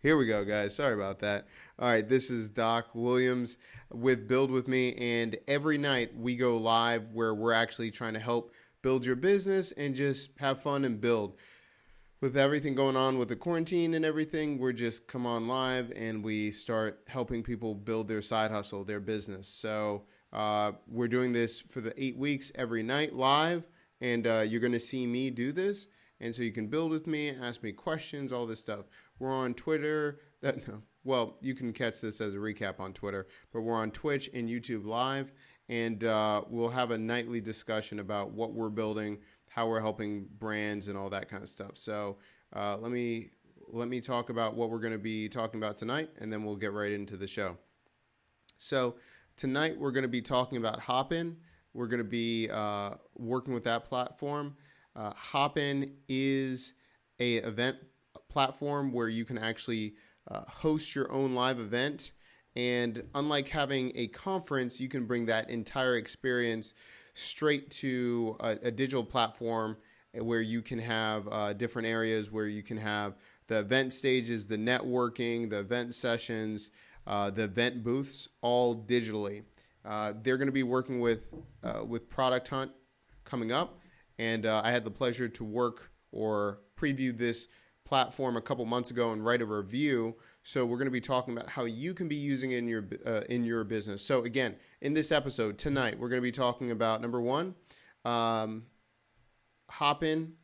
Here we go, guys. Sorry about that. All right, this is Doc Williams with Build With Me, and every night we go live where we're actually trying to help build your business and just have fun and build. With everything going on with the quarantine and everything, we're just come on live and we start helping people build their side hustle, their business. So we're doing this for the 8 weeks every night live, and you're going to see me do this. And so you can build with me, ask me questions, all this stuff. We're on Twitter. Well, you can catch this as a recap on Twitter, but we're on Twitch and YouTube Live, and we'll have a nightly discussion about what we're building, how we're helping brands, and all that kind of stuff. So let me talk about what we're going to be talking about tonight, and then we'll get right into the show. So tonight we're going to be talking about Hopin. We're going to be working with that platform. Hopin is a event platform where you can actually host your own live event, and unlike having a conference, you can bring that entire experience straight to a digital platform where you can have different areas where you can have the event stages, the networking, the event sessions, the event booths, all digitally. They're going to be working with Product Hunt coming up. And I had the pleasure to work or preview this platform a couple months ago and write a review. So we're going to be talking about how you can be using it in your business. So again, in this episode tonight, we're going to be talking about number one, Hopin,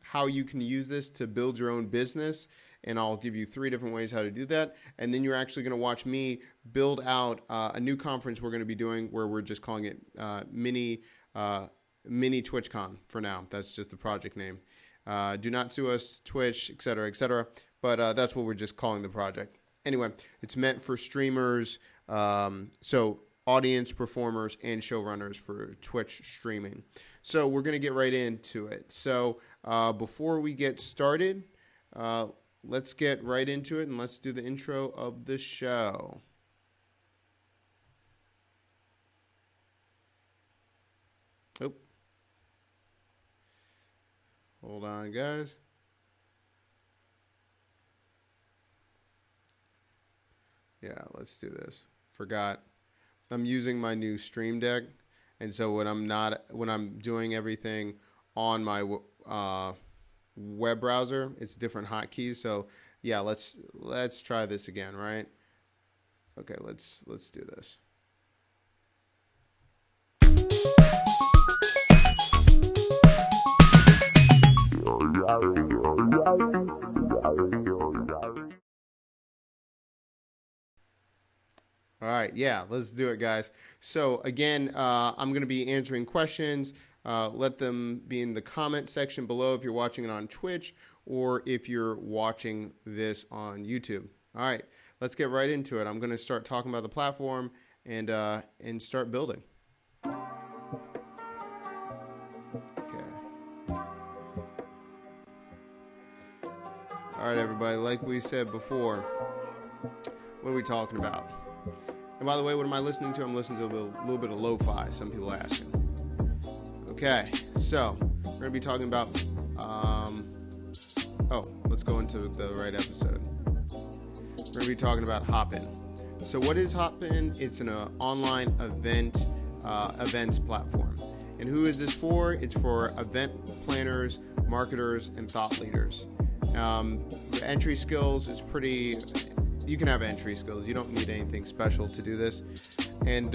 how you can use this to build your own business. And I'll give you 3 different ways how to do that. And then you're actually going to watch me build out a new conference we're going to be doing where we're just calling it mini TwitchCon for now. That's just the project name. Do not sue us, Twitch, etc., etc. But that's what we're just calling the project. Anyway, it's meant for streamers, so audience performers and showrunners for Twitch streaming. So we're going to get right into it. So before we get started, let's get right into it and let's do the intro of the show. Oh. Hold on, guys. Yeah, let's do this. Forgot. I'm using my new Stream Deck, and so when I'm doing everything on my web browser, it's different hotkeys. So yeah, let's try this again, right? Okay, let's do this. All right, yeah, let's do it, guys. So again, I'm going to be answering questions. Let them be in the comment section below if you're watching it on Twitch or if you're watching this on YouTube. All right, let's get right into it. I'm going to start talking about the platform and start building. All right, everybody, like we said before, what are we talking about? And by the way, what am I listening to? I'm listening to a little bit of lo-fi, some people are asking. Okay, so we're going to be talking about, let's go into the right episode. We're going to be talking about Hopin. So what is Hopin? It's an online events platform. And who is this for? It's for event planners, marketers, and thought leaders. The entry skills is pretty, you can have entry skills. You don't need anything special to do this. And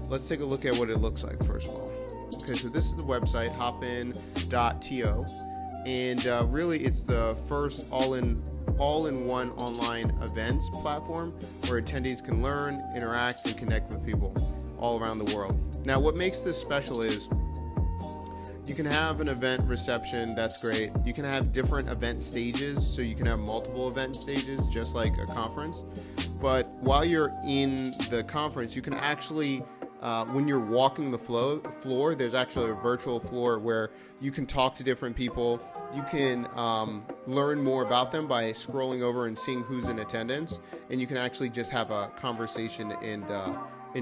let's take a look at what it looks like first of all. Okay, so this is the website, hopin.to. And really it's the first all-in-one online events platform where attendees can learn, interact, and connect with people all around the world. Now, what makes this special is you can have an event reception, that's great. You can have different event stages, so you can have multiple event stages, just like a conference. But while you're in the conference, you can actually, when you're walking the floor, there's actually a virtual floor where you can talk to different people. You can learn more about them by scrolling over and seeing who's in attendance. And you can actually just have a conversation and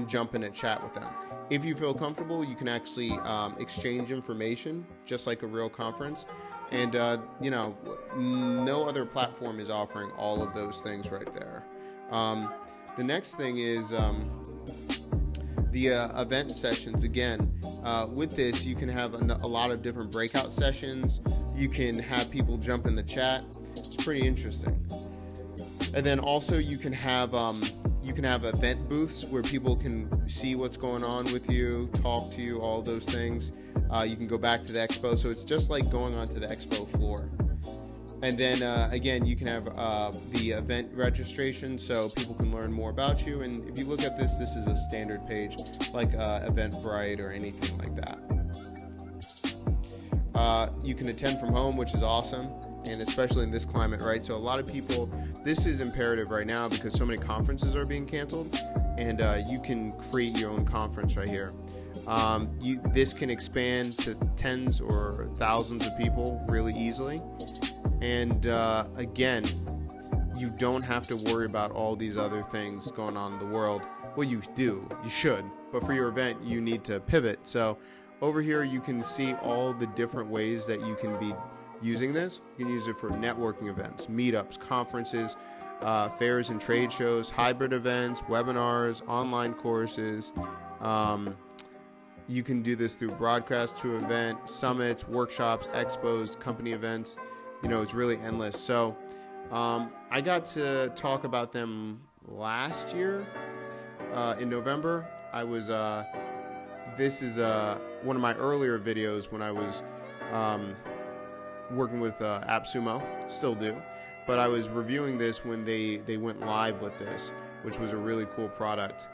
jump in and chat with them. If you feel comfortable, you can actually exchange information just like a real conference. And, you know, no other platform is offering all of those things right there. The next thing is the event sessions. Again, with this, you can have a lot of different breakout sessions. You can have people jump in the chat. It's pretty interesting. And then also you can have event booths where people can see what's going on with you, talk to you, all those things. You can go back to the expo, so it's just like going onto the expo floor. And then again, you can have the event registration, so people can learn more about you. And if you look at this, this is a standard page, like Eventbrite or anything like that. You can attend from home, which is awesome, and especially in this climate, right? So a lot of people, this is imperative right now because so many conferences are being canceled, and you can create your own conference right here. This can expand to tens or thousands of people really easily. And again, you don't have to worry about all these other things going on in the world. Well, you do, you should, but for your event, you need to pivot. So over here, you can see all the different ways that you can be using this. You can use it for networking events, meetups, conferences, fairs and trade shows, hybrid events, webinars, online courses. You can do this through broadcast to event, summits, workshops, expos, company events. You know, it's really endless. So I got to talk about them last year in November. I was this is one of my earlier videos when I was working with AppSumo, still do, but I was reviewing this when they went live with this, which was a really cool product.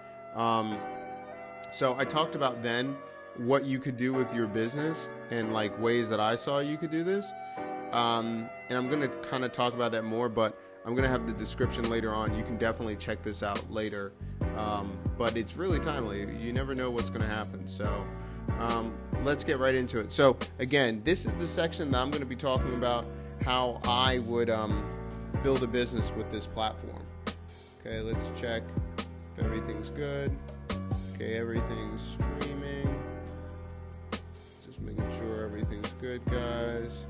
So I talked about then what you could do with your business and like ways that I saw you could do this. And I'm going to kind of talk about that more, but I'm going to have the description later on. You can definitely check this out later. But it's really timely. You never know what's going to happen. So let's get right into it. So again, this is the section that I'm going to be talking about how I would build a business with this platform. Okay, let's check if everything's good. Okay, everything's streaming. Just making sure everything's good, guys.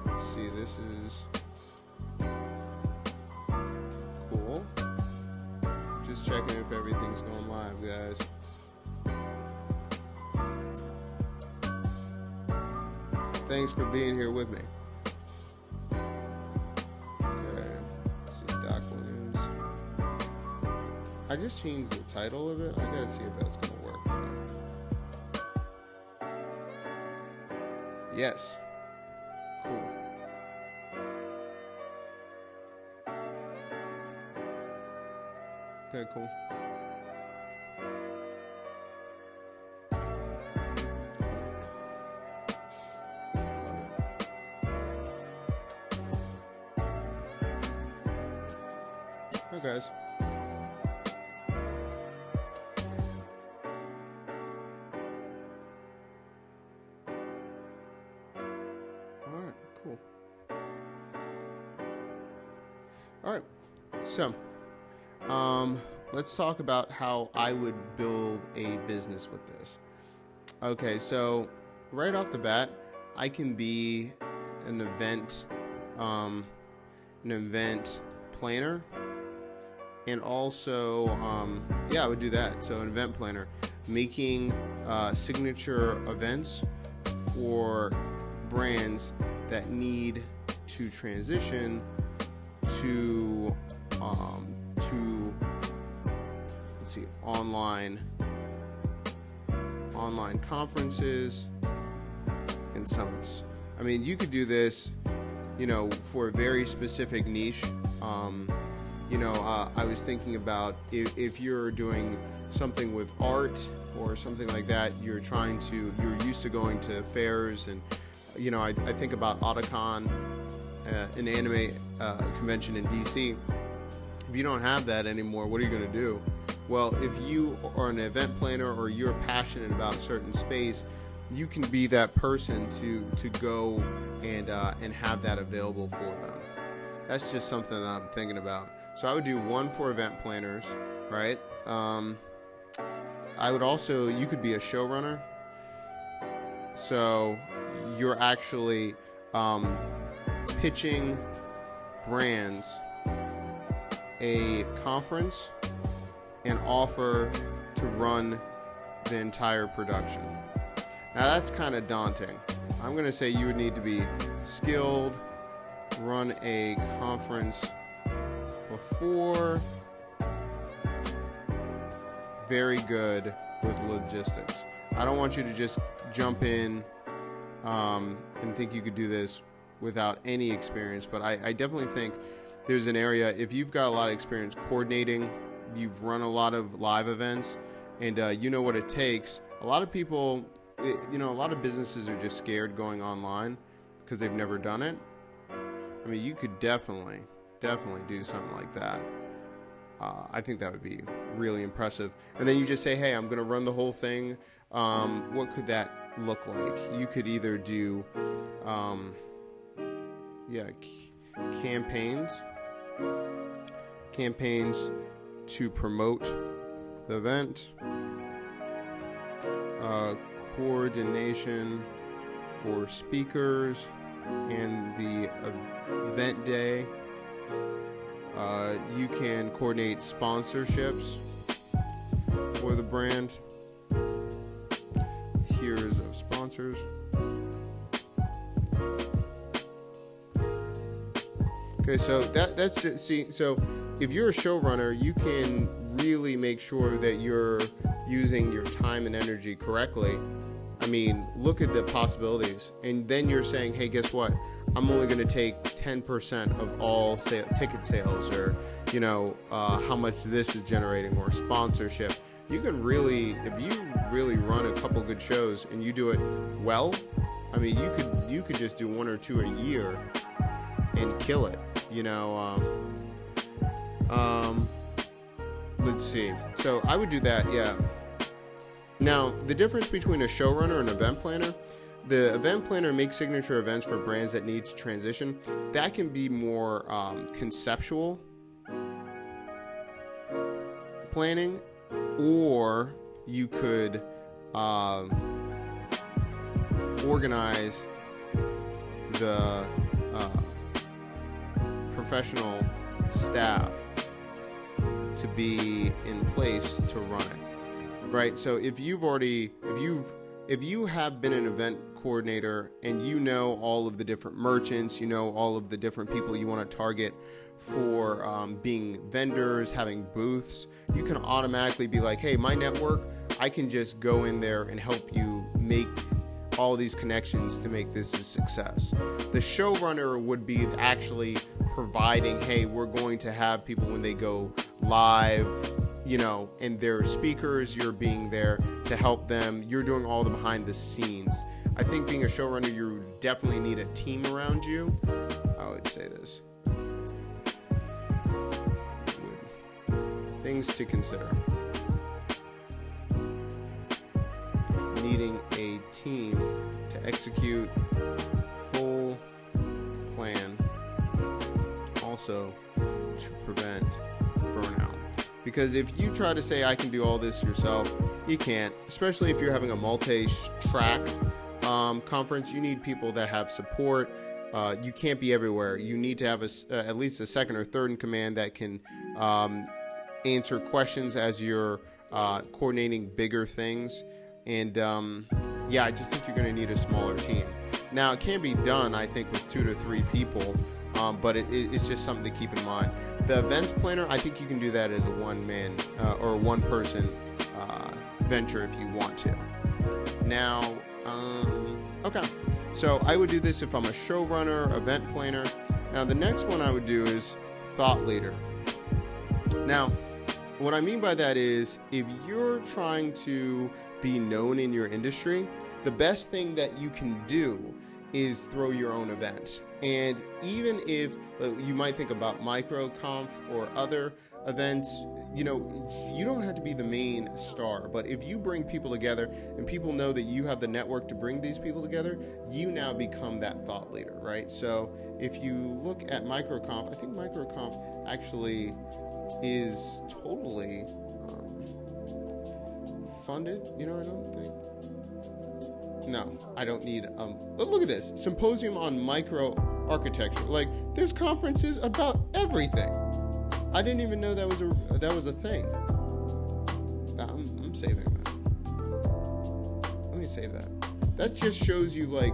Let's see, this is cool. Just checking if everything's going live, guys. Thanks for being here with me. Okay, let's see, Doc Williams. I just changed the title of it. I gotta see if that's gonna work now. Yes. Cool. Okay, cool. Hi guys. Alright, cool. Alright, so let's talk about how I would build a business with this. Okay, so right off the bat, I can be an event planner. And also, I would do that. So an event planner, making signature events for brands that need to transition to let's see, online conferences and summits. I mean, you could do this, you know, for a very specific niche. I was thinking about if you're doing something with art or something like that, you're used to going to fairs, and I think about Otakon, an anime convention in DC. If you don't have that anymore, what are you going to do? Well, if you are an event planner or you're passionate about a certain space, you can be that person to go and have that available for them. That's just something that I'm thinking about. So I would do one for event planners, right? I would also, you could be a showrunner. So you're actually pitching brands a conference and offer to run the entire production. Now that's kind of daunting. I'm going to say you would need to be skilled, run a conference before, very good with logistics. I don't want you to just jump in and think you could do this without any experience, but I definitely think there's an area, if you've got a lot of experience coordinating, you've run a lot of live events, and you know what it takes. A lot of people, a lot of businesses are just scared going online because they've never done it. I mean, you could definitely do something like that. I think that would be really impressive. And then you just say, hey, I'm going to run the whole thing. What could that look like? You could either do, campaigns to promote the event, coordination for speakers and the event day. You can coordinate sponsorships for the brand, tiers of sponsors. Okay, so that's it. See, so if you're a showrunner, you can really make sure that you're using your time and energy correctly. I mean, look at the possibilities. And then you're saying, hey, guess what? I'm only going to take 10% of all ticket sales, or, how much this is generating, or sponsorship. You can really, if you really run a couple good shows and you do it well, I mean, you could just do one or two a year and kill it, let's see. So I would do that, yeah. Now, the difference between a showrunner and an event planner, the event planner makes signature events for brands that need to transition. That can be more conceptual planning, or you could organize the professional staff to be in place to run it, right? So if you have been an event coordinator and you know all of the different merchants, you know all of the different people you want to target for being vendors, having booths, you can automatically be like, hey, my network, I can just go in there and help you make all these connections to make this a success. The showrunner would be actually providing, hey, we're going to have people when they go live, and they're speakers, you're being there to help them. You're doing all the behind the scenes. I think being a showrunner, you definitely need a team around you. I would say this. Things to consider. Needing a team to execute full plan. Also to prevent burnout. Because if you try to say I can do all this yourself, you can't. Especially if you're having a multi-track conference, you need people that have support. You can't be everywhere. You need to have at least a second or third in command that can answer questions as you're coordinating bigger things. And I just think you're going to need a smaller team. Now, it can be done, I think, with 2 to 3 people, but it's just something to keep in mind. The events planner, I think you can do that as a one-man or one-person venture if you want to. Now, okay. So I would do this if I'm a showrunner, event planner. Now, the next one I would do is thought leader. Now, what I mean by that is if you're trying to be known in your industry, the best thing that you can do is throw your own event. And even if you might think about MicroConf or other events, you don't have to be the main star. But if you bring people together and people know that you have the network to bring these people together, you now become that thought leader, right? So if you look at MicroConf, I think MicroConf actually is totally funded. I don't think. No, I don't need, look at this. Symposium on micro architecture. Like, there's conferences about everything. I didn't even know that was a thing. I'm saving that. Let me save that. That just shows you, like,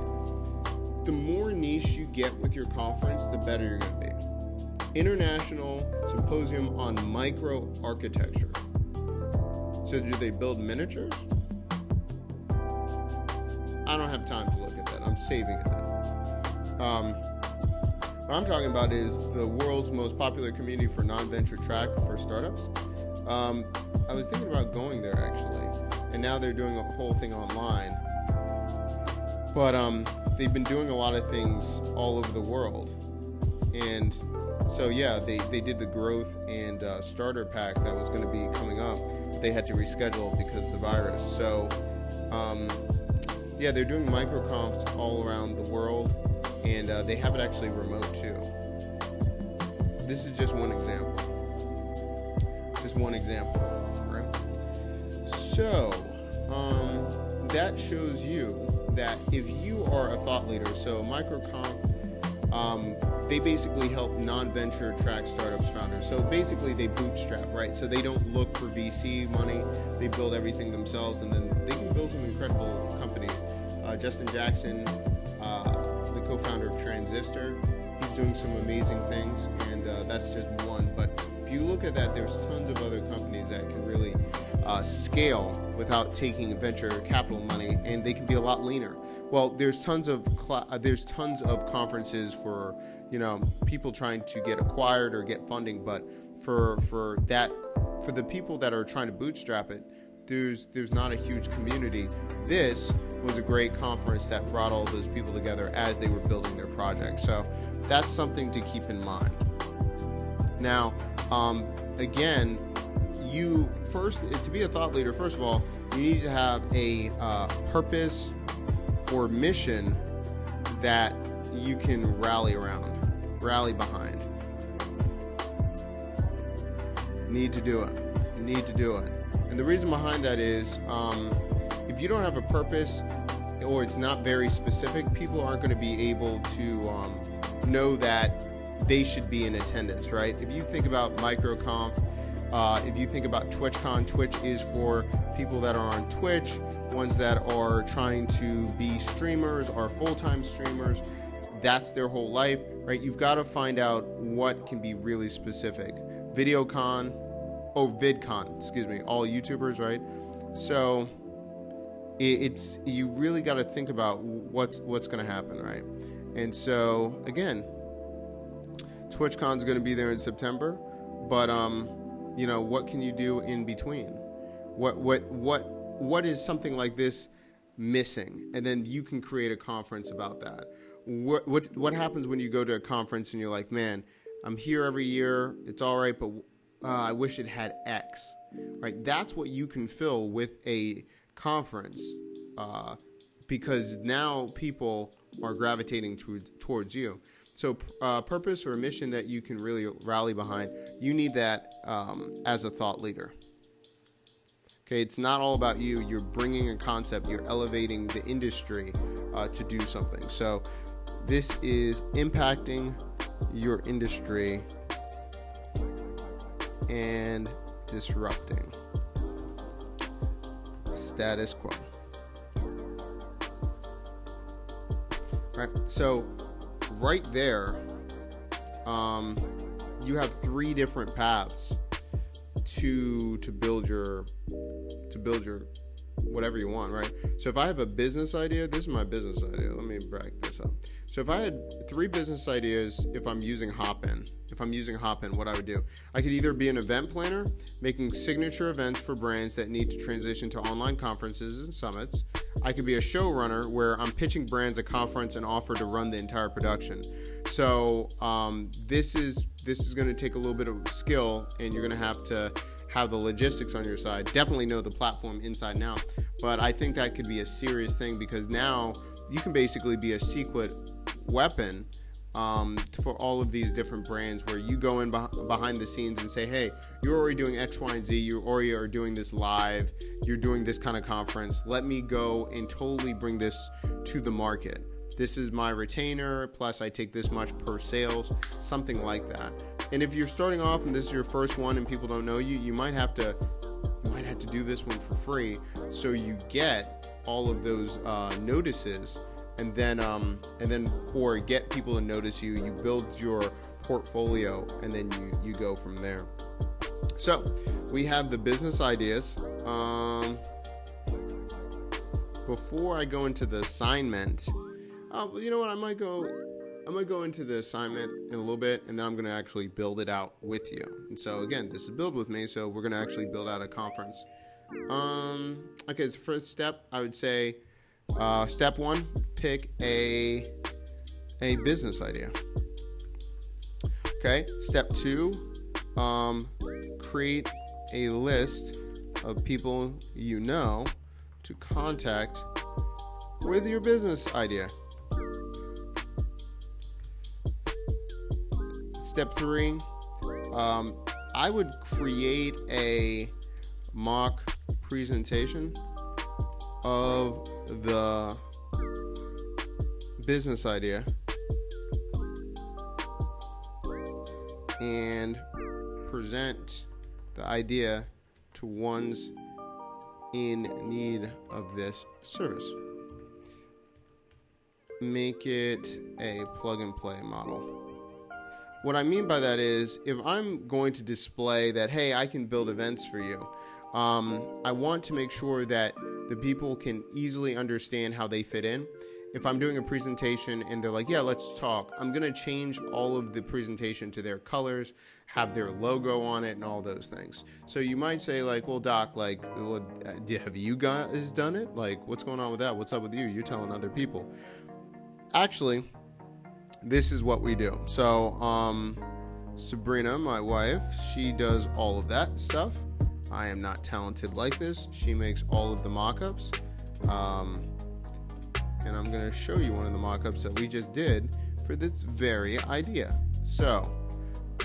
the more niche you get with your conference, the better you're going to be. International Symposium on Micro Architecture. So do they build miniatures? I don't have time to look at that. I'm saving it though. What I'm talking about is the world's most popular community for non-venture track for startups. I was thinking about going there actually, and now they're doing a whole thing online. But they've been doing a lot of things all over the world, and so yeah, they did the growth and starter pack that was going to be coming up. They had to reschedule because of the virus. So yeah, they're doing microconfs all around the world, and they have it actually remote too. This is just one example. Right? So that shows you that if you are a thought leader, so microconf, they basically help non-venture track startups founders. So basically they bootstrap, right? So they don't look for VC money. They build everything themselves, and then they can build some incredible companies. Justin Jackson, the co-founder of Transistor, he's doing some amazing things, and that's just one. But if you look at that, there's tons of other companies that can really scale without taking venture capital money, and they can be a lot leaner. Well, there's tons of conferences for people trying to get acquired or get funding, but for the people that are trying to bootstrap it, there's not a huge community. This was a great conference that brought all those people together as they were building their project. So that's something to keep in mind. Now, again, to be a thought leader, first of all, you need to have a purpose or mission that you can rally behind. Need to do it. And the reason behind that is, if you don't have a purpose or it's not very specific, people aren't going to be able to know that they should be in attendance, right? If you think about MicroConf, if you think about TwitchCon, Twitch is for people that are on Twitch, ones that are trying to be streamers or full-time streamers. That's their whole life, right? You've got to find out what can be really specific. VidCon, all YouTubers, right? So it's you really got to think about what's going to happen, right? And so again, TwitchCon's going to be there in September, but what can you do in between? What is something like this missing? And then you can create a conference about that. What happens when you go to a conference and you're like, man, I'm here every year, it's all right, but I wish it had X, right? That's what you can fill with a conference, because now people are gravitating towards you. So purpose or a mission that you can really rally behind, you need that as a thought leader. Okay, it's not all about you. You're bringing a concept. You're elevating the industry to do something. So this is impacting your industry and disrupting status quo. Right. So right there, you have three different paths to build your whatever you want, right? So if I have a business idea, this is my business idea. Let me break this up. So if I had three business ideas, if I'm using Hopin, what I would do, I could either be an event planner, making signature events for brands that need to transition to online conferences and summits. I could be a showrunner where I'm pitching brands a conference and offer to run the entire production. So this is going to take a little bit of skill, and you're going to have the logistics on your side. Definitely know the platform inside and out. But I think that could be a serious thing, because now you can basically be a secret weapon for all of these different brands, where you go in behind the scenes and say, hey, you're already doing X, Y, and Z. You already are doing this live. You're doing this kind of conference. Let me go and totally bring this to the market. This is my retainer, plus I take this much per sales, something like that. And if you're starting off and this is your first one and people don't know you, you might have to do this one for free, so you get all of those notices, and then or get people to notice you. You build your portfolio, and then you go from there. So we have the business ideas. Before I go into the assignment, you know what? I might go into the assignment in a little bit, and then I'm going to actually build it out with you. And so again, this is build with me, so we're going to actually build out a conference. Okay, so first step, I would say, step one, pick a business idea. Okay, step two, create a list of people you know to contact with your business idea. Step three, I would create a mock presentation of the business idea and present the idea to ones in need of this service. Make it a plug and play model. What I mean by that is, if I'm going to display that, hey, I can build events for you, I want to make sure that the people can easily understand how they fit in. If I'm doing a presentation and they're like, yeah, let's talk, I'm going to change all of the presentation to their colors, have their logo on it, and all those things. So you might say, like, well, Doc, like, have you guys done it? Like, what's going on with that? What's up with you? You're telling other people. Actually, this is what we do. So, Sabrina, my wife, she does all of that stuff. I am not talented like this. She makes all of the mock-ups. And I'm going to show you one of the mock-ups that we just did for this very idea. So,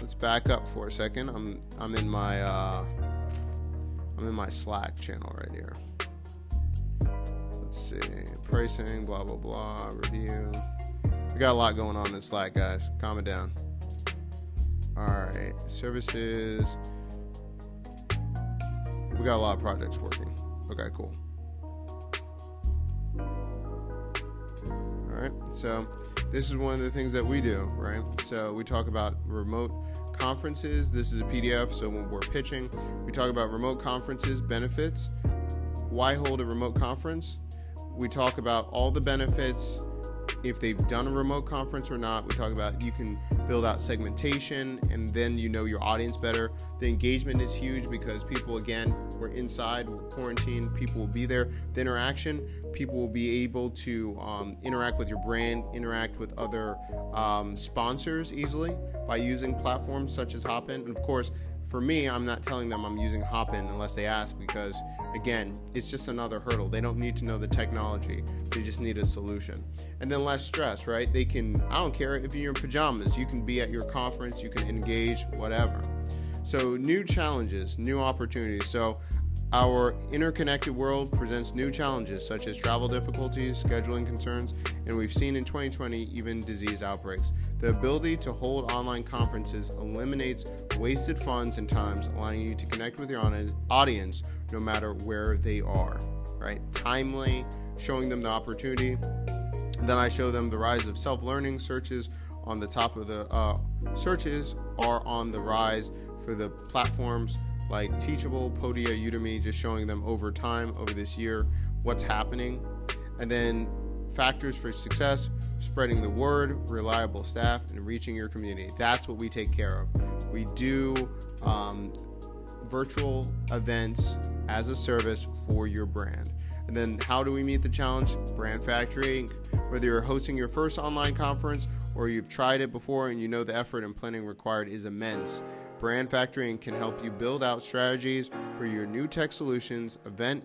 let's back up for a second. I'm in my Slack channel right here. Let's see. Pricing, blah, blah, blah, review. We got a lot going on in Slack, guys. Calm it down. All right. Services. We got a lot of projects working. Okay, cool. All right. So this is one of the things that we do, right? So we talk about remote conferences. This is a PDF. So when we're pitching, we talk about remote conferences, benefits, why hold a remote conference. We talk about all the benefits, if they've done a remote conference or not. We talk about you can build out segmentation, and then you know your audience better. The engagement is huge because people, again, we're inside, we're quarantined, people will be there. The interaction, people will be able to interact with your brand, interact with other sponsors easily by using platforms such as Hopin. And of course, for me, I'm not telling them I'm using Hopin unless they ask, because again, it's just another hurdle. They don't need to know the technology. They just need a solution. And then less stress, right? They can, I don't care if you're in pajamas, you can be at your conference, you can engage, whatever. So new challenges, new opportunities. So our interconnected world presents new challenges such as travel difficulties, scheduling concerns, and we've seen in 2020 even disease outbreaks. The ability to hold online conferences eliminates wasted funds and times, allowing you to connect with your audience no matter where they are, right? Timely, showing them the opportunity. And then I show them the rise of self-learning. Searches on the top of the searches are on the rise for the platforms like Teachable, Podia, Udemy, just showing them over time, over this year, what's happening. And then factors for success, spreading the word, reliable staff, and reaching your community. That's what we take care of. We do virtual events as a service for your brand. And then how do we meet the challenge? Brand Factory Inc. Whether you're hosting your first online conference or you've tried it before and you know the effort and planning required is immense, Brand Factory Inc. can help you build out strategies for your new tech solutions, event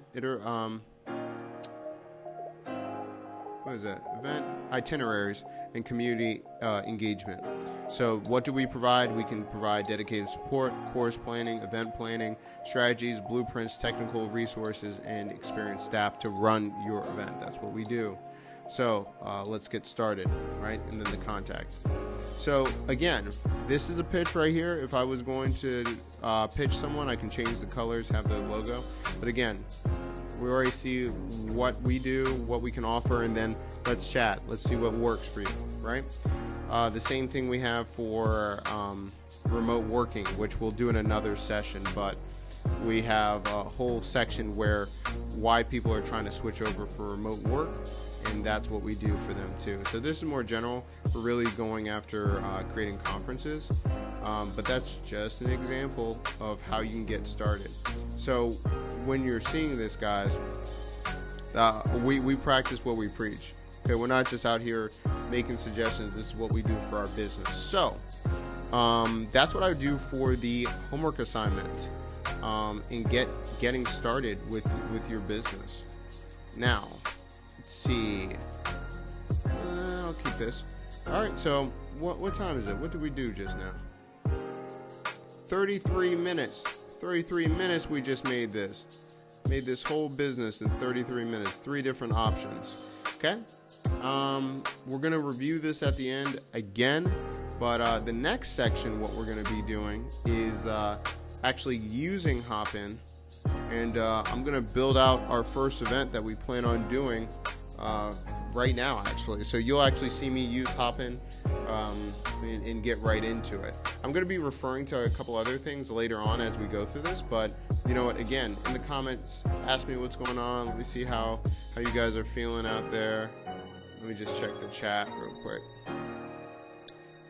itineraries, and community engagement. So what do we provide? We can provide dedicated support, course planning, event planning, strategies, blueprints, technical resources, and experienced staff to run your event. That's what we do. So let's get started, right? And then the contact. So again, this is a pitch right here. If I was going to pitch someone, I can change the colors, have the logo. But again, we already see what we do, what we can offer, and then let's chat. Let's see what works for you, right? The same thing we have for remote working, which we'll do in another session, but we have a whole section where why people are trying to switch over for remote work, and that's what we do for them too. So this is more general. We're really going after creating conferences, but that's just an example of how you can get started. So when you're seeing this, guys, we practice what we preach. Okay, we're not just out here making suggestions. This is what we do for our business. So that's what I do for the homework assignment, and getting started with your business. Now, let's see. I'll keep this. All right. So what time is it? What did we do just now? 33 minutes. 33 minutes. We just made this. Made this whole business in 33 minutes. 3 different options. Okay. We're going to review this at the end again, but the next section, what we're going to be doing is actually using Hopin, and I'm going to build out our first event that we plan on doing right now, actually. So you'll actually see me use Hopin and get right into it. I'm going to be referring to a couple other things later on as we go through this, but you know what, again, in the comments, ask me what's going on. Let me see how you guys are feeling out there. Let me just check the chat real quick.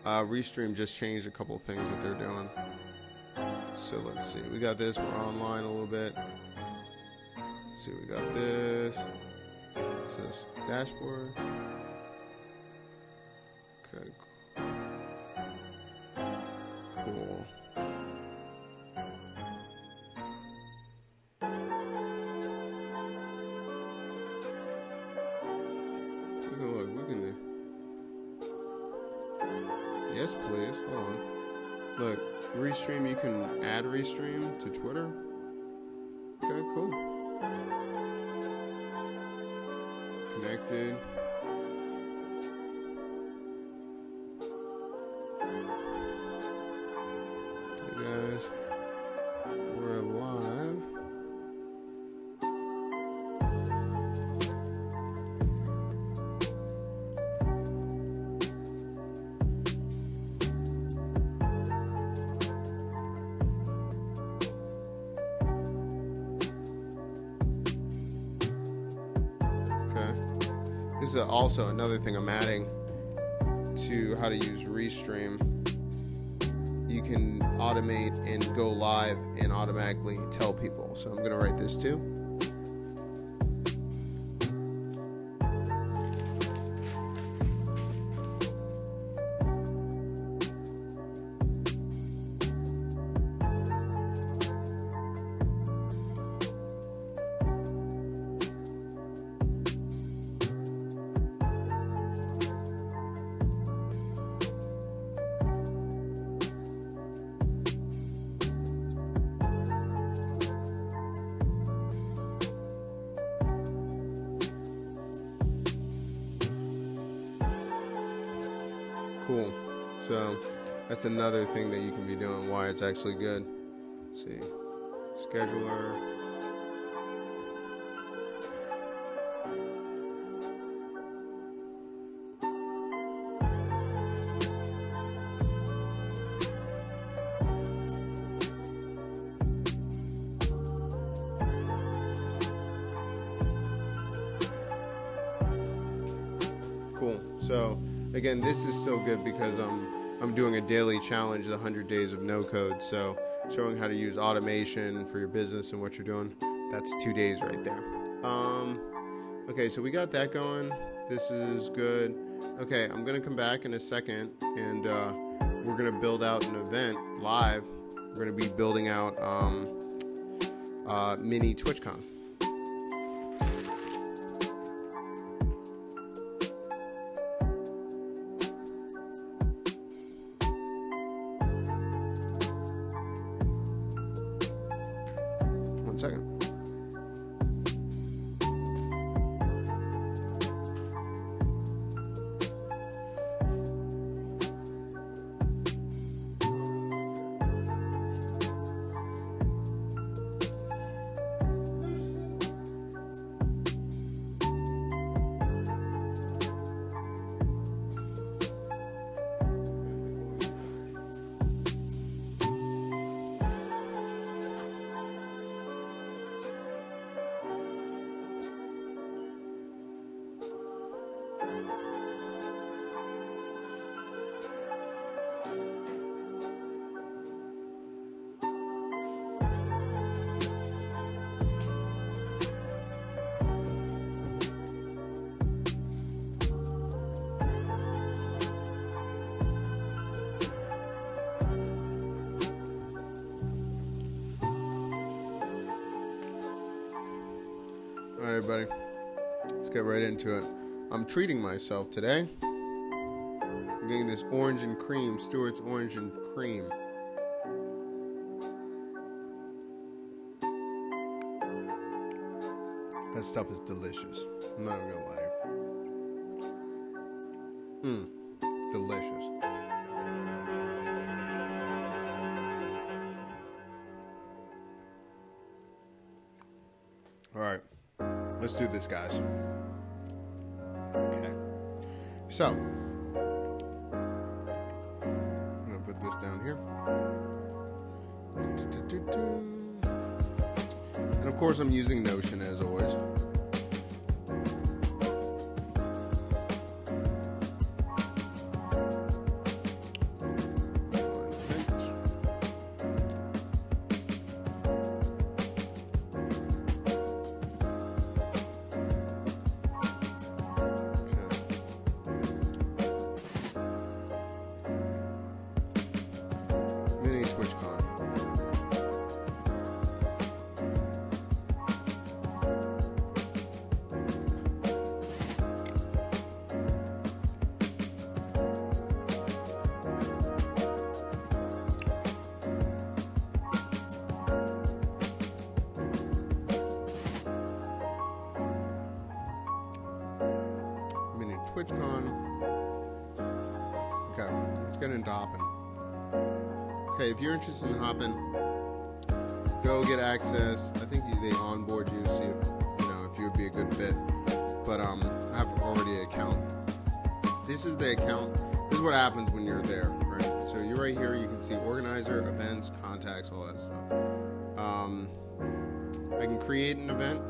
Restream just changed a couple things that they're doing. So let's see. We got this. We're online a little bit. Let's see. We got this. What's this? Dashboard. Okay. Cool. Look, we can. Yes, please. Hold on. Look, Restream. You can add Restream to Twitter. Okay, cool. Connected. Hey guys, we're live. This is also another thing I'm adding to how to use Restream. You can automate and go live and automatically tell people. So I'm going to write this too. Cool. So that's another thing that you can be doing, why it's actually good. Let's see. Scheduler. Cool. So again, this is so good because I'm doing a daily challenge, the 100 days of no code. So showing how to use automation for your business and what you're doing. That's 2 days right there. Okay, so we got that going. This is good. Okay, I'm gonna come back in a second, and we're gonna build out an event live. We're gonna be building out mini TwitchCon. Alright, everybody. Let's get right into it. I'm treating myself today. I'm getting this orange and cream, Stewart's orange and cream. That stuff is delicious. I'm not gonna lie to you. Delicious. Alright, let's do this, guys. Okay. So, I'm gonna put this down here. And of course, I'm using Notion as always. Mini TwitchCon. Mini TwitchCon. Okay, let's get into Hopin. Okay, if you're interested in Hopin, go get access. I think they onboard you, see if you would be a good fit. But I have already an account. This is the account. This is what happens when you're there, right? So you're right here. You can see organizer, events, contacts, all that stuff. I can create an event,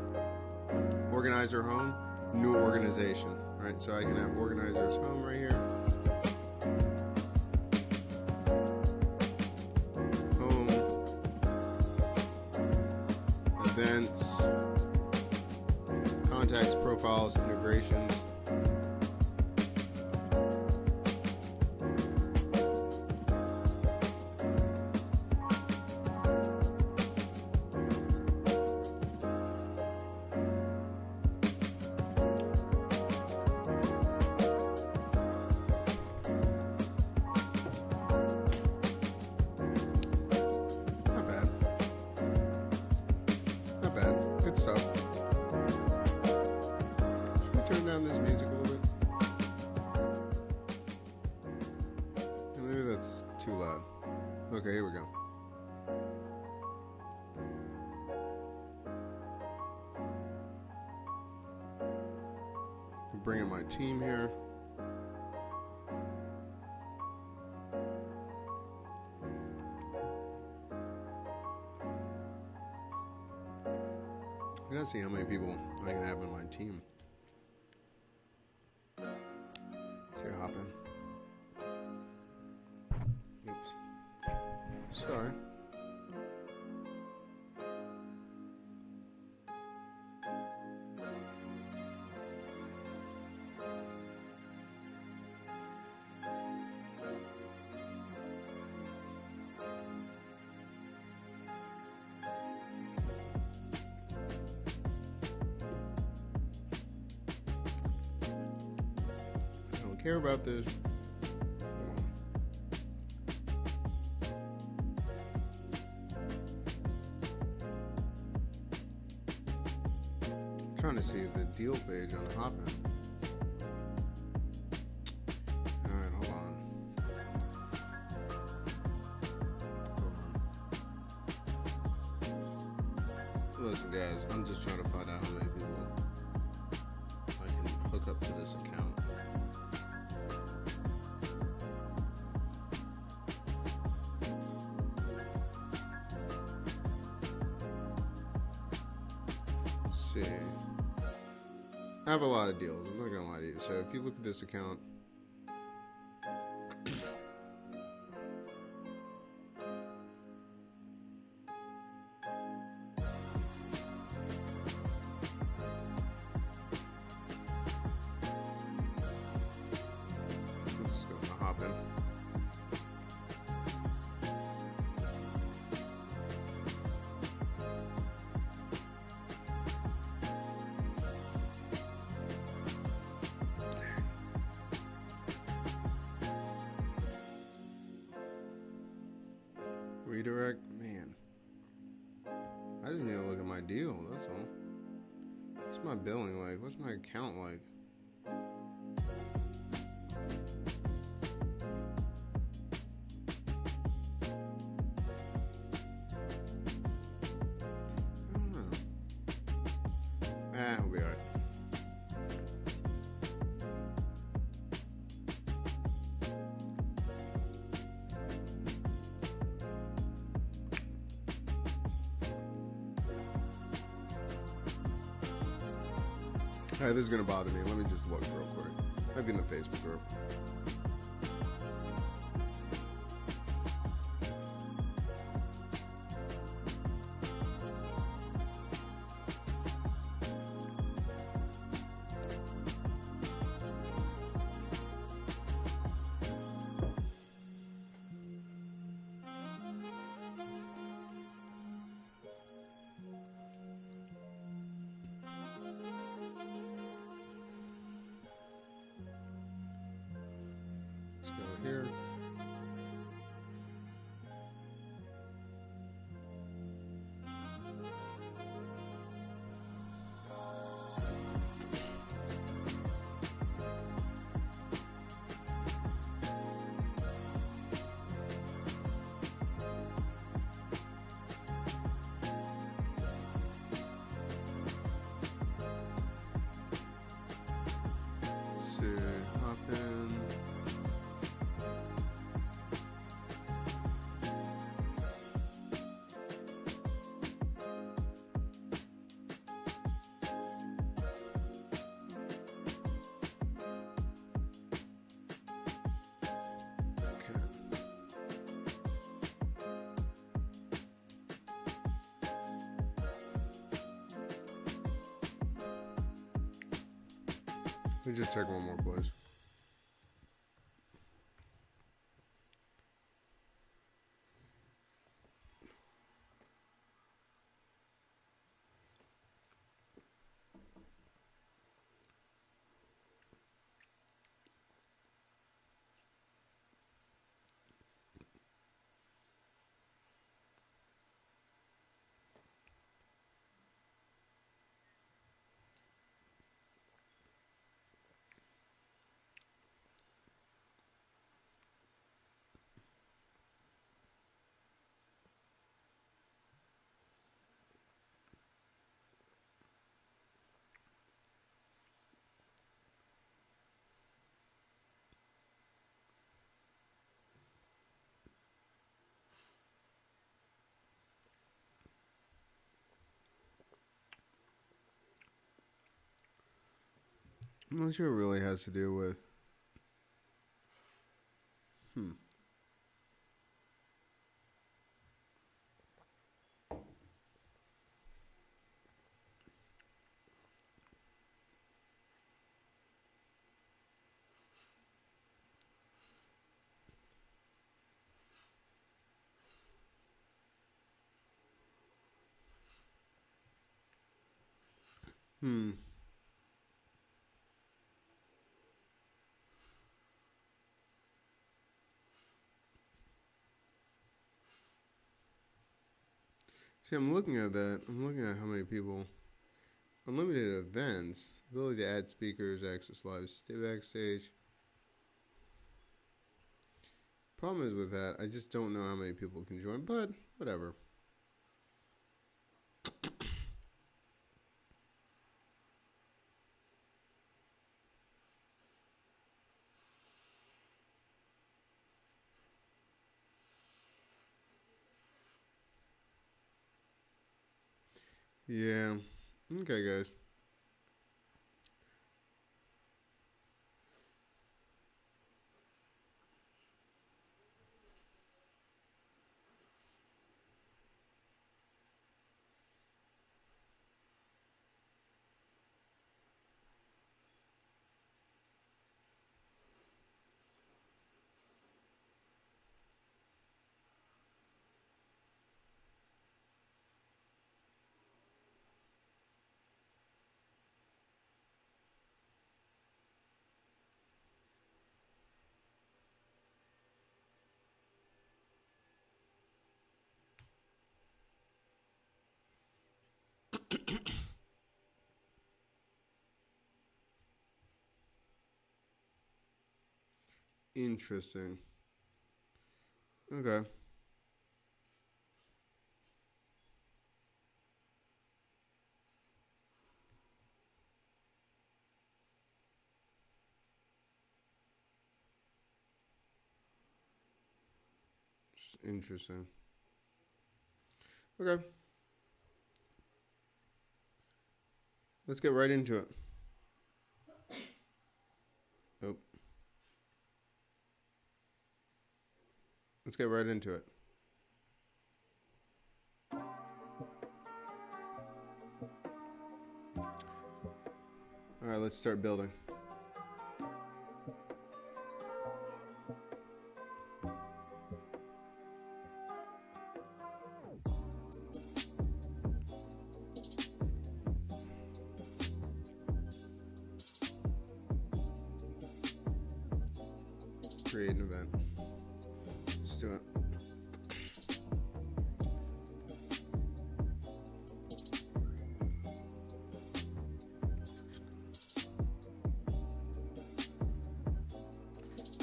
organizer home, new organization, right? So I can have organizer's home right here. Events, contacts, profiles, integrations. Good stuff. Should we turn down this music a little bit? Maybe that's too loud. Okay, here we go. I'm bringing my team here. I gotta see how many people I can have in my team. Let's see, Hopin. Oops. Sorry. Care about this. I'm trying to see the deal page on Hopin. Alright, hold on. Listen, guys, I'm just trying to find out how many people I can hook up to this account. I have a lot of deals. I'm not gonna lie to you. So if you look at this account, let's go to Hopin. Redirect? Man. I just need to look at my deal, that's all. What's my billing like? What's my account like? I don't know. We'll be alright. Alright, this is gonna bother me. Let me just look real quick. Might be in the Facebook group. Here. Let's see, Hopin. Let me just check one more place. I'm not sure it really has to do with. See, I'm looking at that. I'm looking at how many people. Unlimited events. Ability to add speakers, access live stay backstage. Problem is with that, I just don't know how many people can join, but whatever. Yeah. Okay, guys. Interesting. Okay. Interesting. Okay. Let's get right into it. Oh, let's get right into it. All right, let's start building. Create an event. Let's do it.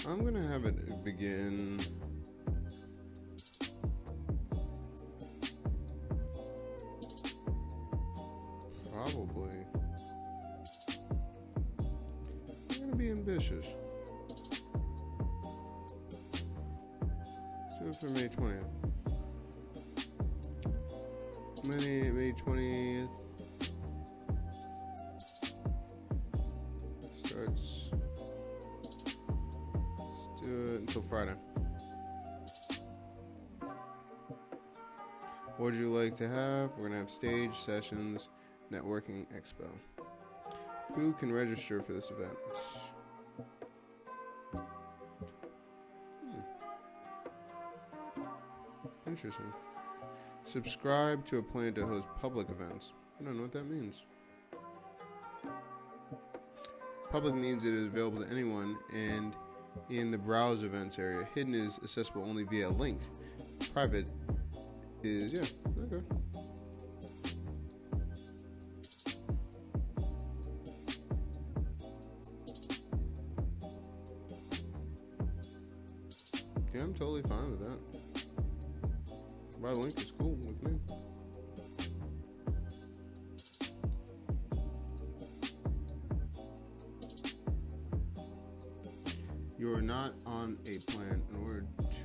I'm going to have it begin probably. I'm going to be ambitious. Let's do it for May 20th. May 20th starts. Let's do it until Friday. What would you like to have? We're going to have stage, sessions, networking, expo. Who can register for this event? Interesting. Subscribe to a plan to host public events. I don't know what that means. Public means it is available to anyone and in the browse events area. Hidden is accessible only via a link. Private is, yeah, okay. Yeah, I'm totally fine with that. My link is cool with me. You're not on a plan in order to...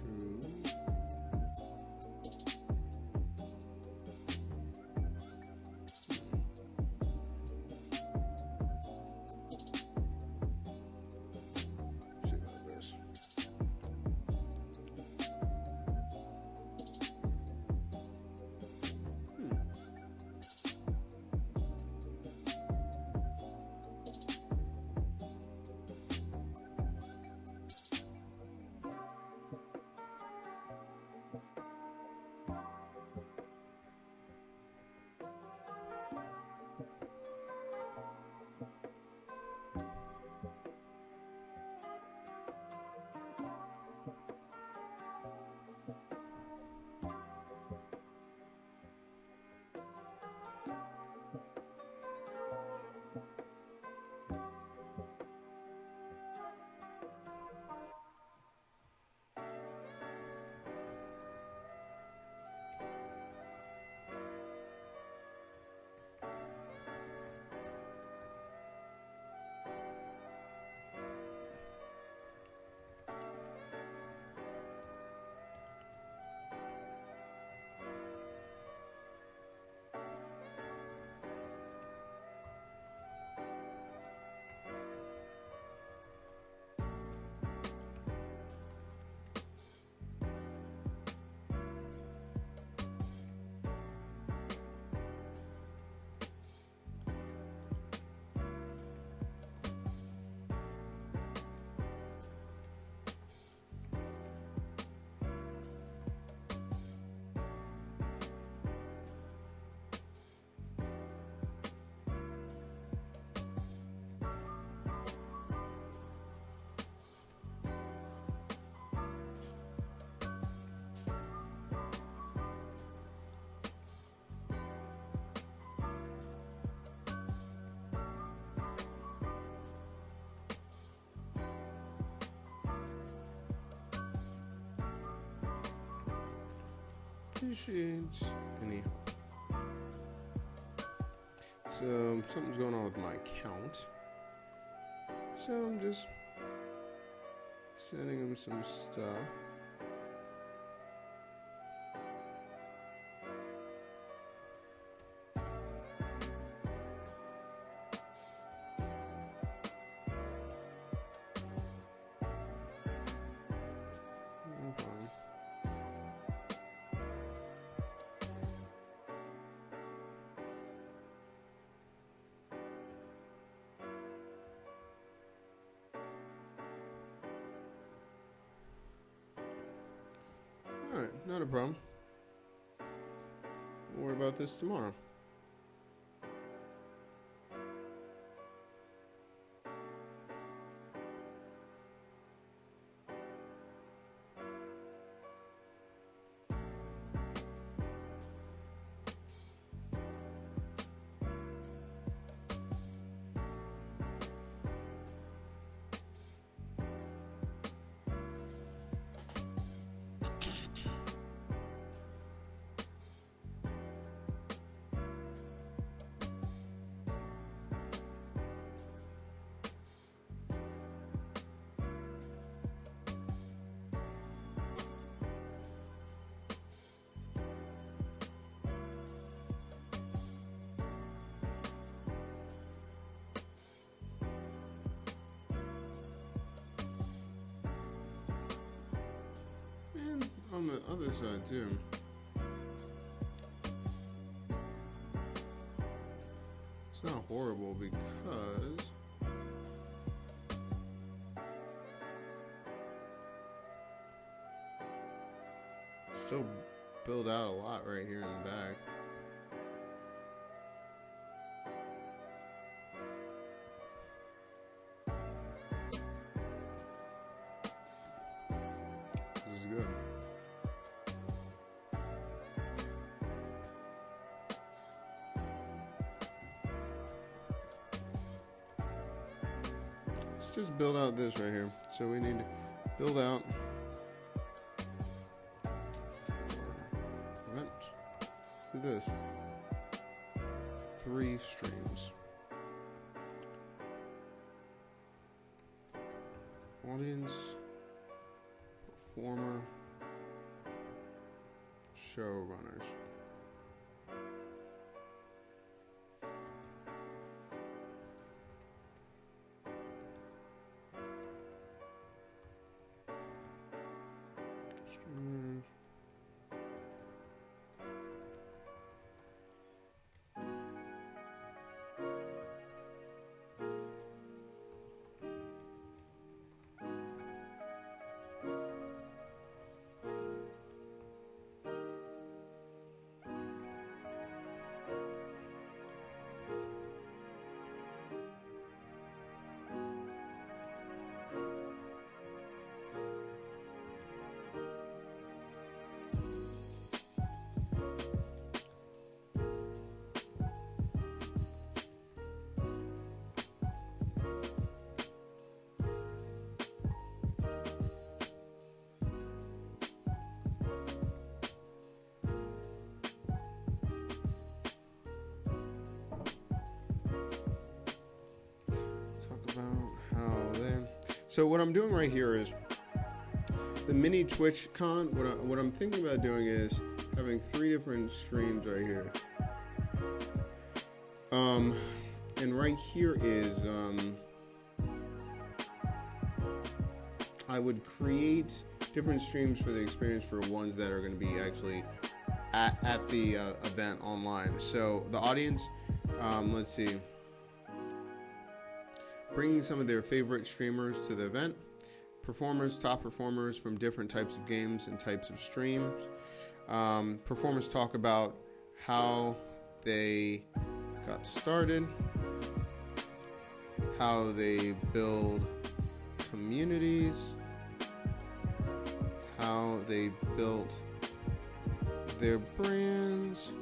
see about this. appreciate any. So something's going on with my account. So I'm just sending him some stuff. Alright, not a problem. We'll worry about this tomorrow. And on the other side too. It's not horrible because still build out a lot right here in the back. This is good. Let's just build out this right here. So we need to build out event. Let's do this. 3 streams. Audience, performer, showrunners. Streamers. So what I'm doing right here is the mini Twitch con. What I'm thinking about doing is having 3 different streams right here. And right here is I would create different streams for the experience for ones that are going to be actually at the event online. So the audience, let's see. Bringing some of their favorite streamers to the event. Performers, top performers from different types of games and types of streams. Performers talk about how they got started, how they build communities, how they built their brands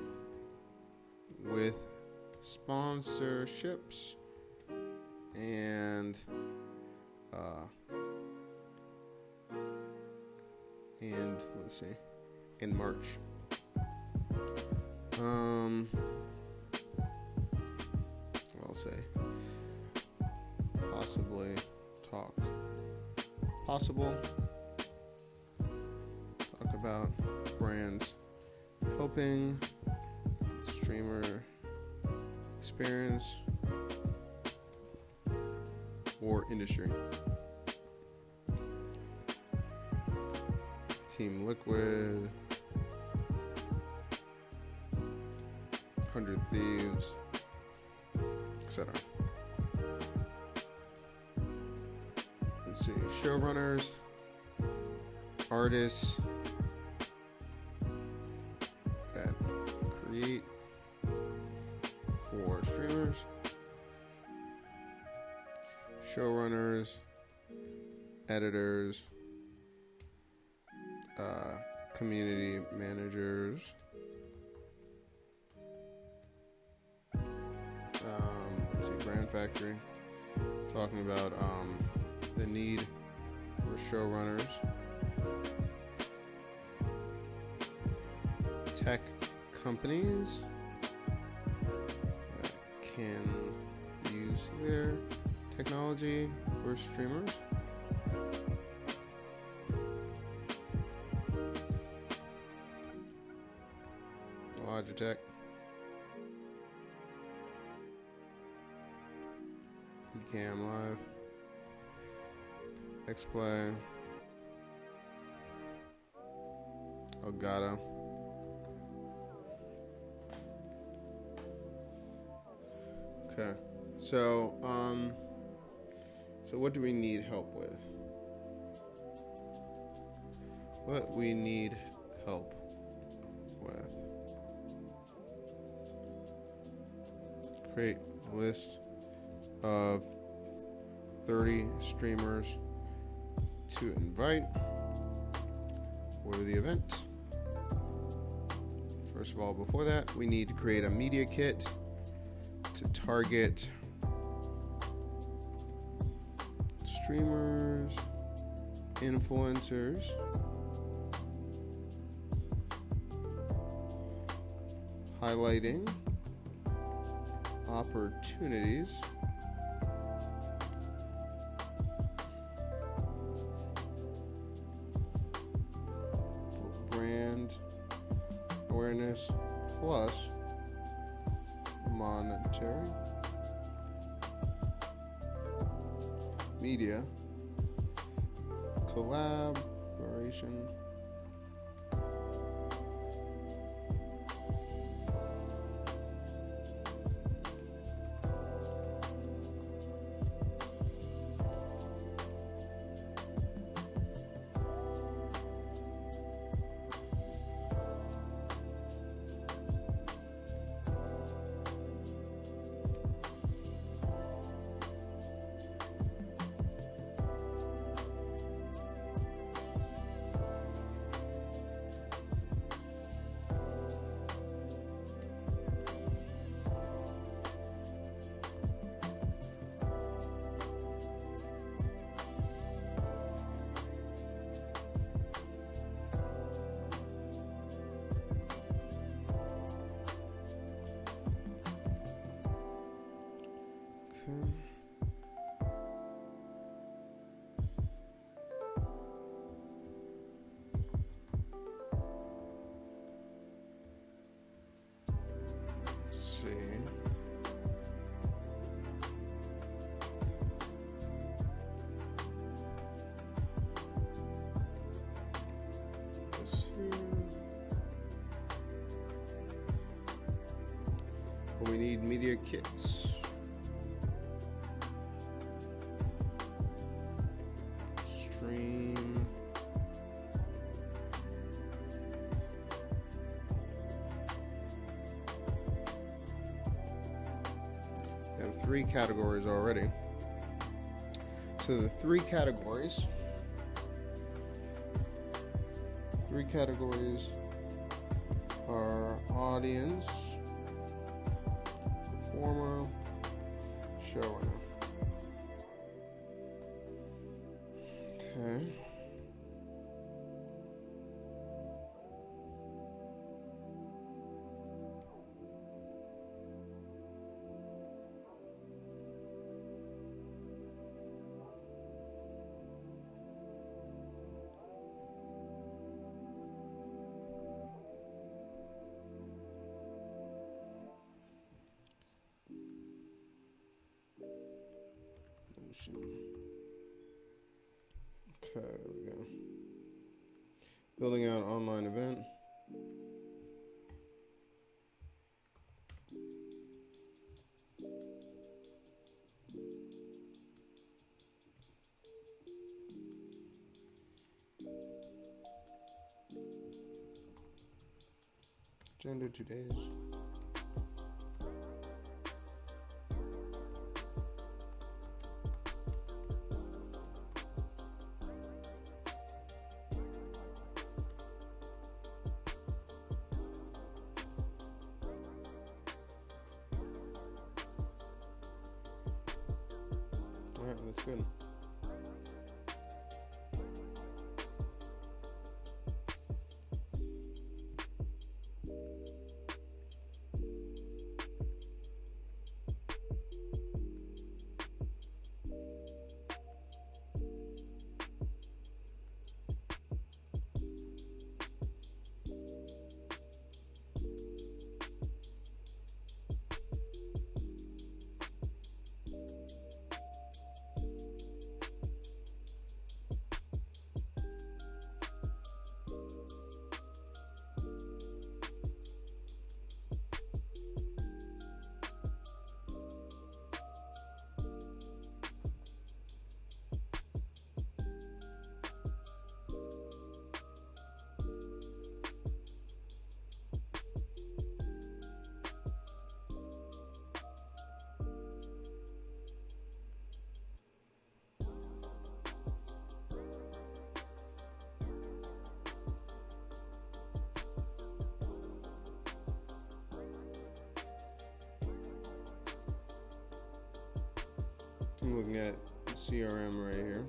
with sponsorships and let's see, and merch. I'll say possibly talk. Possible. Talk about brands helping streamer experience or industry. Team Liquid, 100 Thieves, etc. Let's see, showrunners, artists that create for streamers, showrunners, editors, community managers, let's see, Brand Factory, talking about the need for showrunners, tech companies that can use their technology for streamers, Logitech, Cam Live, XPlay, Elgato. Okay, so what do we need help with? What we need help with? Create a list of 30 streamers to invite for the event. First of all, before that, we need to create a media kit to target streamers, influencers, highlighting opportunities brand awareness plus monetary media collaboration we need media kits. Stream. We have 3 categories already. So the three categories are audience, performer, showrunner. Okay. automation. Okay, there we go. Building out online event. Gender 2 days. Alright, that's good. I'm looking at CRM right here.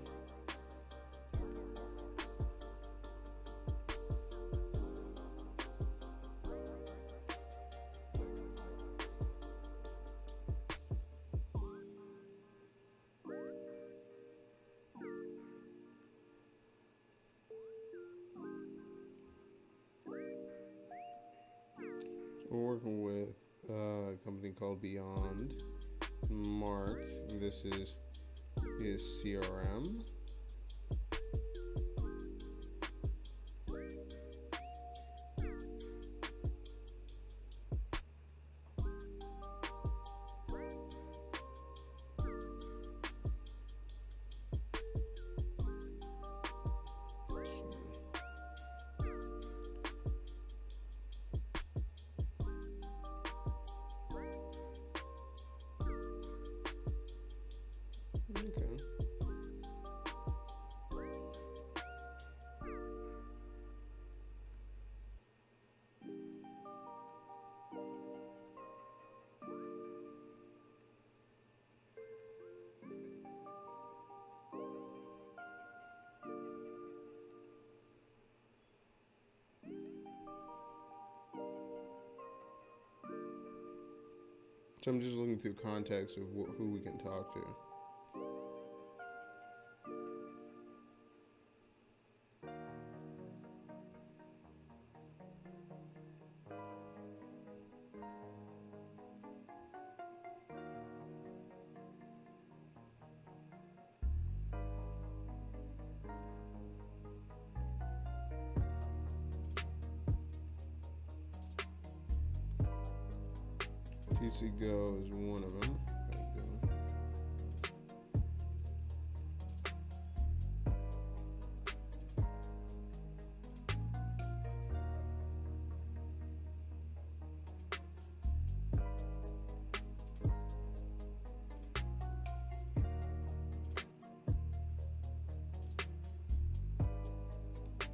So we're working with a company called Beyond Mark. And this is his CRM. Okay. So I'm just looking through context of who we can talk to. TC Go is one of them.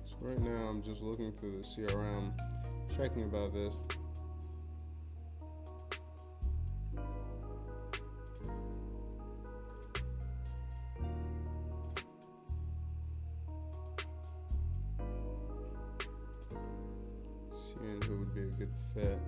So right now I'm just looking through the CRM, checking about this. Seeing who would be a good fit.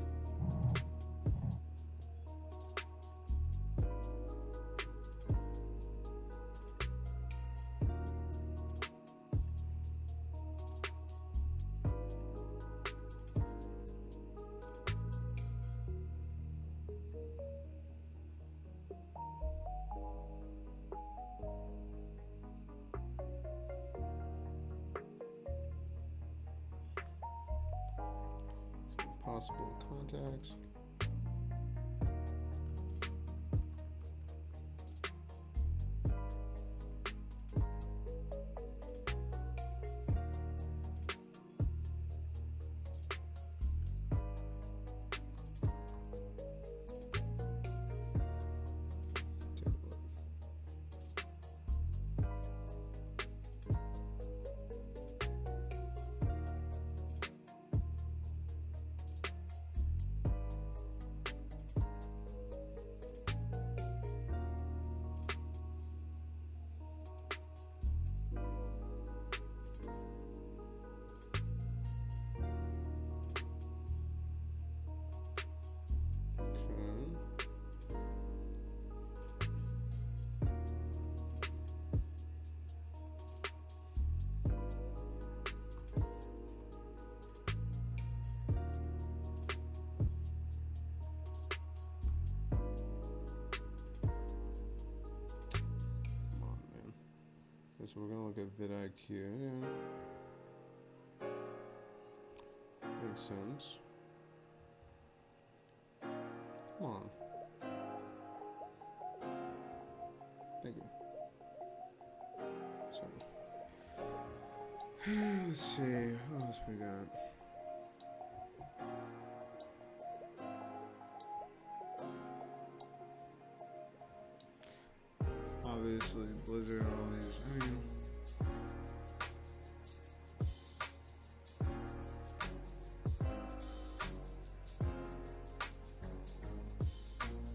contacts. So we're going to look at vidIQ. Yeah. Makes sense. Come on. Thank you. So, let's see. What else we got? Obviously, Blizzard, all these. I mean,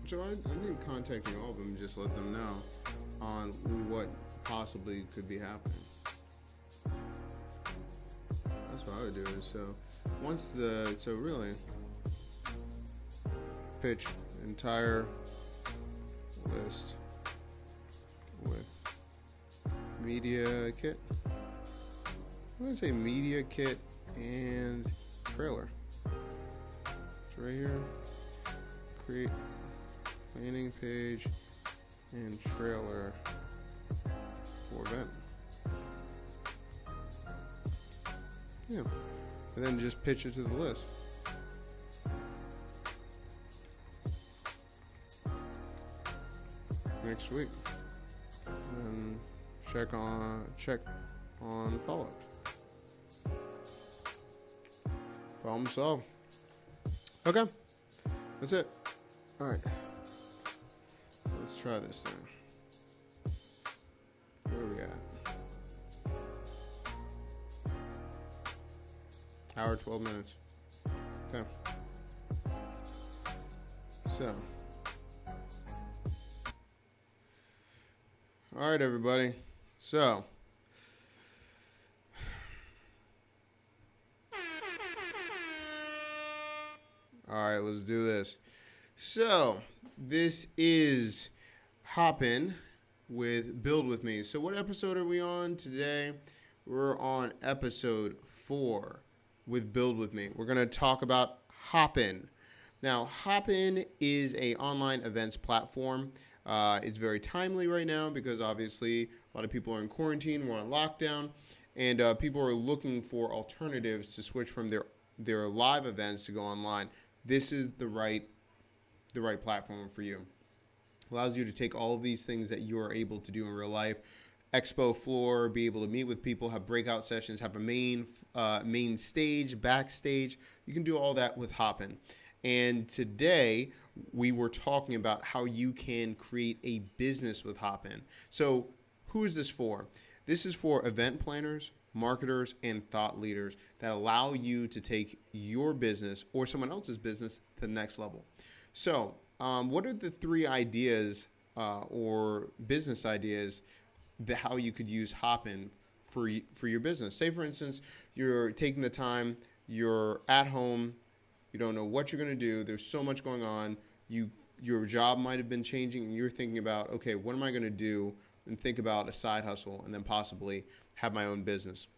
so I think contacting all of them, just let them know on what possibly could be happening. That's what I would do. So once so really pitch entire list with media kit. I'm gonna say media kit and trailer. It's right here. Create landing page and trailer for event. Yeah, and then just pitch it to the list. Next week. And check on follow-ups. Problem solved. Okay, that's it. All right, let's try this thing. Where are we at? Hour 12 minutes. Okay. So. All right, everybody. So, all right, let's do this. So, this is Hopin with Build With Me. So, what episode are we on today? We're on episode 4 with Build With Me. We're going to talk about Hopin. Now, Hopin is an online events platform. It's very timely right now because obviously a lot of people are in quarantine, we're on lockdown, and people are looking for alternatives to switch from their live events to go online. This is the right platform for you. It allows you to take all of these things that you are able to do in real life, expo floor, be able to meet with people, have breakout sessions, have a main stage, backstage. You can do all that with Hopin. And today we were talking about how you can create a business with Hopin. So who is this for? This is for event planners, marketers, and thought leaders that allow you to take your business or someone else's business to the next level. So what are the 3 ideas or business ideas that how you could use Hopin for your business? Say, for instance, you're taking the time, you're at home, you don't know what you're going to do. There's so much going on. Your job might have been changing, and you're thinking about, okay, what am I going to do? And think about a side hustle, and then possibly have my own business.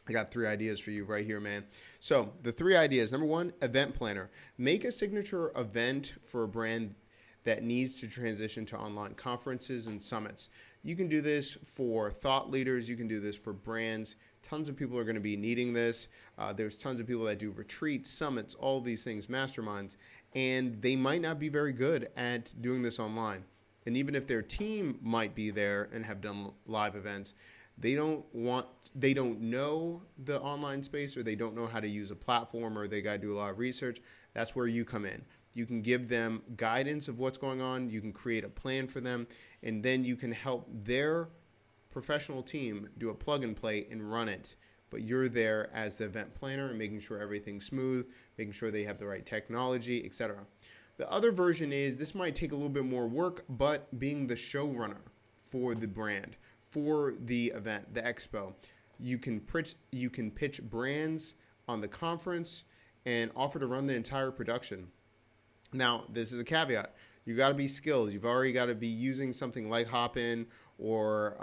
I got 3 ideas for you right here, man. So the 3 ideas. Number 1, event planner. Make a signature event for a brand that needs to transition to online conferences and summits. You can do this for thought leaders. You can do this for brands Tons of people are going to be needing this. There's tons of people that do retreats, summits, all these things, masterminds, and they might not be very good at doing this online. And even if their team might be there and have done live events, they don't know the online space, or they don't know how to use a platform, or they got to do a lot of research. That's where you come in. You can give them guidance of what's going on. You can create a plan for them, and then you can help their professional team do a plug and play and run it. But you're there as the event planner and making sure everything's smooth, making sure they have the right technology, etc. The other version is this might take a little bit more work, but being the showrunner for the brand, for the event, the expo. You can pitch brands on the conference and offer to run the entire production. Now, this is a caveat. You got to be skilled. You've already got to be using something like Hopin or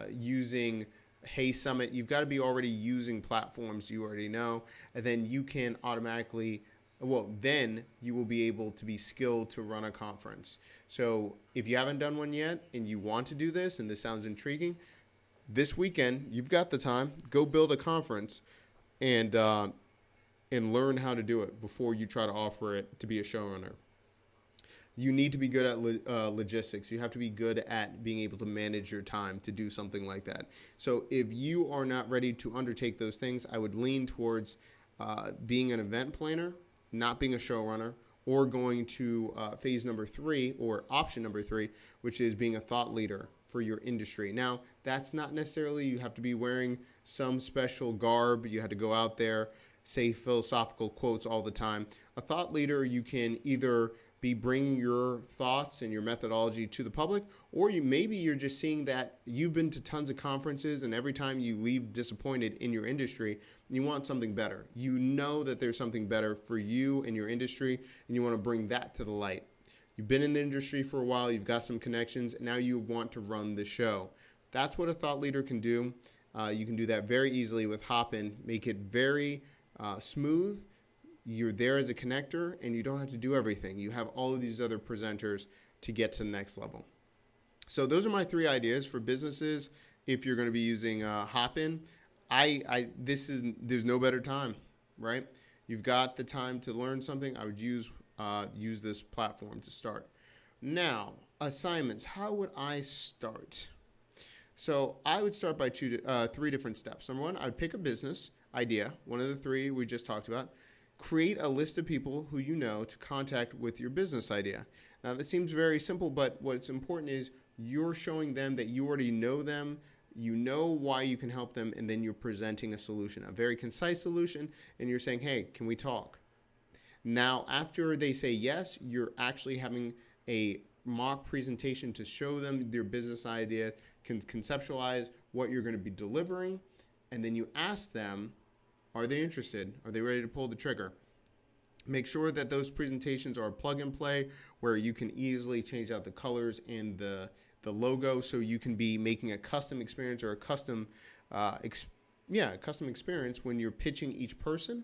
using Hey Summit. You've got to be already using platforms you already know, and then you can automatically, then you will be able to be skilled to run a conference. So if you haven't done one yet and you want to do this, and this sounds intriguing, this weekend, you've got the time. Go build a conference and learn how to do it before you try to offer it to be a showrunner. You need to be good at logistics. You have to be good at being able to manage your time to do something like that. So if you are not ready to undertake those things, I would lean towards being an event planner, not being a showrunner, or going to phase number 3 or option number 3, which is being a thought leader for your industry. Now, that's not necessarily you have to be wearing some special garb. You had to go out there, say philosophical quotes all the time. A thought leader, you can either be bringing your thoughts and your methodology to the public, or maybe you're just seeing that you've been to tons of conferences, and every time you leave disappointed in your industry, you want something better. You know that there's something better for you and your industry, and you want to bring that to the light. You've been in the industry for a while, you've got some connections, and now you want to run the show. That's what a thought leader can do. You can do that very easily with Hopin, make it very smooth. You're there as a connector, and you don't have to do everything. You have all of these other presenters to get to the next level. So those are my 3 ideas for businesses if you're going to be using Hopin. There's no better time, right? You've got the time to learn something. I would use this platform to start. Now, assignments. How would I start? So I would start by 3 different steps. Number 1, I would pick a business idea, one of the 3 we just talked about. Create a list of people who you know to contact with your business idea. Now, that seems very simple, but what's important is you're showing them that you already know them, you know why you can help them, and then you're presenting a solution, a very concise solution, and you're saying, hey, can we talk? Now, after they say yes, you're actually having a mock presentation to show them your business idea, can conceptualize what you're going to be delivering, and then you ask them, are they interested? Are they ready to pull the trigger? Make sure that those presentations are plug and play, where you can easily change out the colors and the logo, so you can be making a custom experience or a custom experience when you're pitching each person.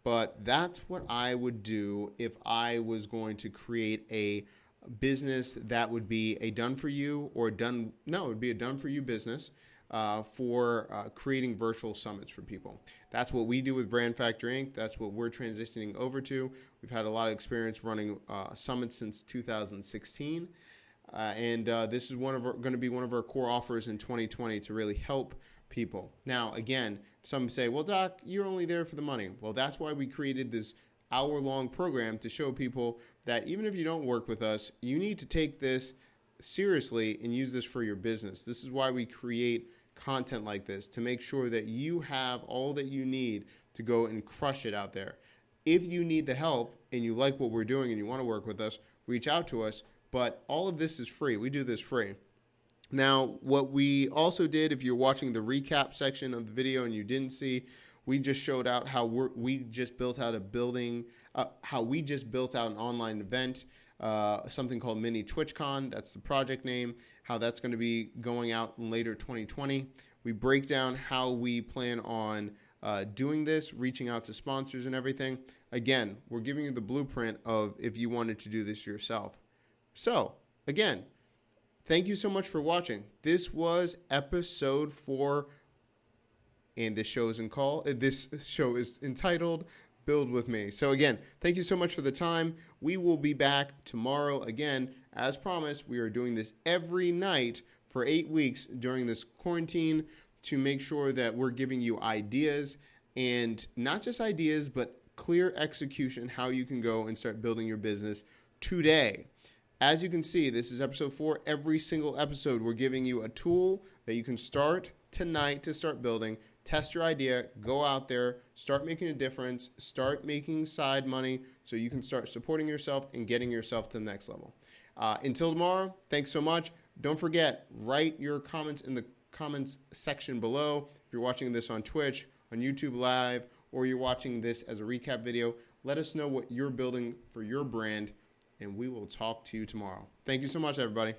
But that's what I would do if I was going to create a business that would be a done for you it would be a done for you business for creating virtual summits for people. That's what we do with Brand Factor Inc. That's what we're transitioning over to. We've had a lot of experience running summits since 2016. And this is going to be one of our core offers in 2020 to really help people. Now, again, some say, well, Doc, you're only there for the money. Well, that's why we created this hour-long program to show people that even if you don't work with us, you need to take this seriously and use this for your business. This is why we create content like this, to make sure that you have all that you need to go and crush it out there. If you need the help and you like what we're doing and you want to work with us, reach out to us. But all of this is free. We do this free. Now, what we also did, if you're watching the recap section of the video and you didn't see, we just showed out how we just built out an online event, something called Mini TwitchCon. That's the project name, how that's going to be going out in later 2020. We break down how we plan on doing this, reaching out to sponsors and everything. Again, we're giving you the blueprint of if you wanted to do this yourself. So, again, thank you so much for watching. This was episode 4 And this show is entitled Build With Me. So again, thank you so much for the time. We will be back tomorrow again. As promised, we are doing this every night for 8 weeks during this quarantine to make sure that we're giving you ideas, and not just ideas, but clear execution, how you can go and start building your business today. As you can see, this is episode 4. Every single episode, we're giving you a tool that you can start tonight to start building. Test your idea, go out there, start making a difference, start making side money so you can start supporting yourself and getting yourself to the next level. Until tomorrow, thanks so much. Don't forget, write your comments in the comments section below. If you're watching this on Twitch, on YouTube Live, or you're watching this as a recap video, let us know what you're building for your brand, and we will talk to you tomorrow. Thank you so much, everybody.